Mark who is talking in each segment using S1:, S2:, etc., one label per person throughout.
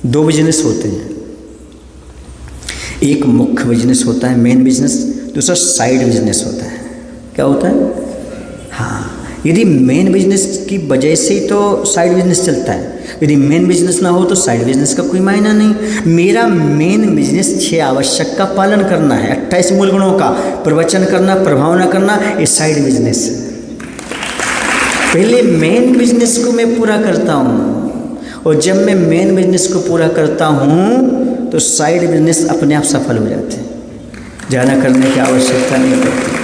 S1: दो बिजनेस होते हैं, एक मुख्य बिजनेस होता है मेन बिजनेस, दूसरा साइड बिजनेस होता है। क्या होता है? हाँ, यदि मेन बिजनेस की वजह से ही तो साइड बिजनेस चलता है, यदि मेन बिजनेस ना हो तो साइड बिजनेस का कोई मायना नहीं। मेरा मेन बिजनेस 6 आवश्यक का पालन करना है, 28 मूल गुणों का प्रवचन करना, प्रभावना करना, ये साइड बिजनेस है। पहले मेन बिजनेस को मैं पूरा करता हूँ, और जब मैं मेन बिजनेस को पूरा करता हूँ तो साइड बिजनेस अपने आप सफल हो जाते हैं, ज़्यादा करने की आवश्यकता नहीं पड़ती।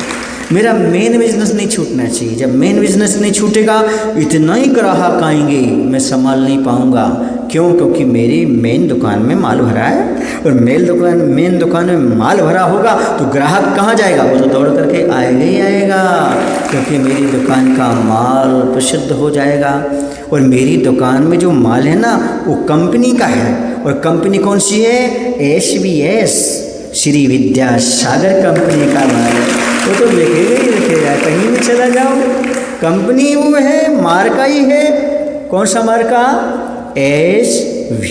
S1: मेरा मेन बिजनेस नहीं छूटना चाहिए। जब मेन बिजनेस नहीं छूटेगा, इतना ही ग्राहक आएंगे, मैं संभाल नहीं पाऊंगा। क्यों? क्योंकि मेरी मेन दुकान में माल भरा है, और मेन दुकान में माल भरा होगा तो ग्राहक कहाँ जाएगा? वो तो दौड़ करके आएगा ही आएगा, क्योंकि मेरी दुकान का माल प्रसिद्ध हो जाएगा। और मेरी दुकान में जो माल है ना, वो कंपनी का है, और कंपनी कौन सी है? SVS, श्री विद्यासागर कंपनी का माल है। वो तो लिखेगा ही लिखेगा, कहीं भी चला जाओ, कंपनी वो है, मार्का ही है। कौन सा मार्का? SVS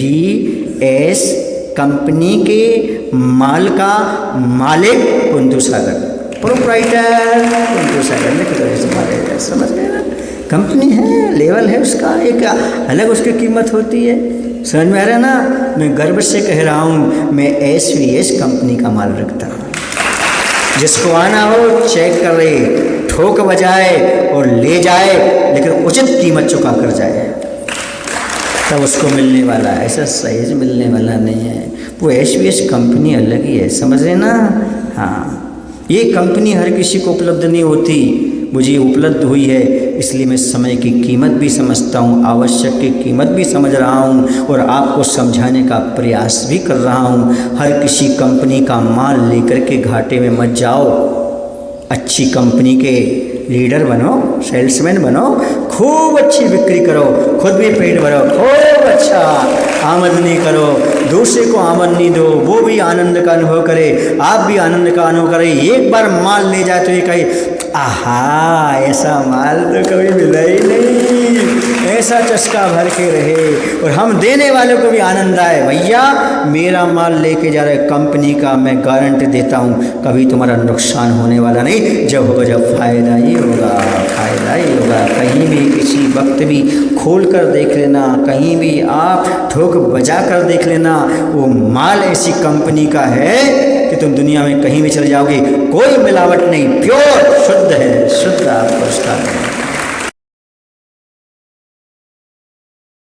S1: कंपनी के माल का मालिक कुंदू सागर, प्रोप्राइटर कुंदू सागर, लिख दो, समझ गए ना? कंपनी है, लेवल है उसका, एक अलग उसकी कीमत होती है। समझ में आ रहा है ना? मैं गर्व से कह रहा हूँ, मैं SVS कंपनी का माल रखता हूँ। जिसको आना हो चेक कर रही, ठोक बजाए और ले जाए, लेकिन उचित कीमत चुका कर जाए, तब उसको मिलने वाला है। ऐसा सहज मिलने वाला नहीं है। वो SVS कंपनी अलग ही है, समझ रहे ना? हाँ, ये कंपनी हर किसी को उपलब्ध नहीं होती, मुझे उपलब्ध हुई है, इसलिए मैं समय की कीमत भी समझता हूँ, आवश्यक की कीमत भी समझ रहा हूँ, और आपको समझाने का प्रयास भी कर रहा हूँ। हर किसी कंपनी का माल लेकर के घाटे में मत जाओ, अच्छी कंपनी के लीडर बनो, सेल्समैन बनो, खूब अच्छी बिक्री करो, खुद भी पेट भरो, खूब अच्छा आमदनी करो, दूसरे को आमदनी दो, वो भी आनंद का अनुभव करे, आप भी आनंद का अनुभव करें। एक बार माल ले जाए तो ये कहे, आहा, ऐसा माल तो कभी मिला ही नहीं, ऐसा चस्का भर के रहे, और हम देने वालों को भी आनंद आए। भैया मेरा माल लेके जा रहे कंपनी का, मैं गारंटी देता हूँ कभी तुम्हारा नुकसान होने वाला नहीं, जब होगा जब फायदा ही होगा, फायदा ही होगा। कहीं भी किसी वक्त भी खोल कर देख लेना, कहीं भी आप ठोक बजा कर देख लेना, वो माल ऐसी कंपनी का है कि तुम दुनिया में कहीं भी चले जाओगे, कोई मिलावट नहीं, प्योर शुद्ध है, शुद्ध आपको उसका है।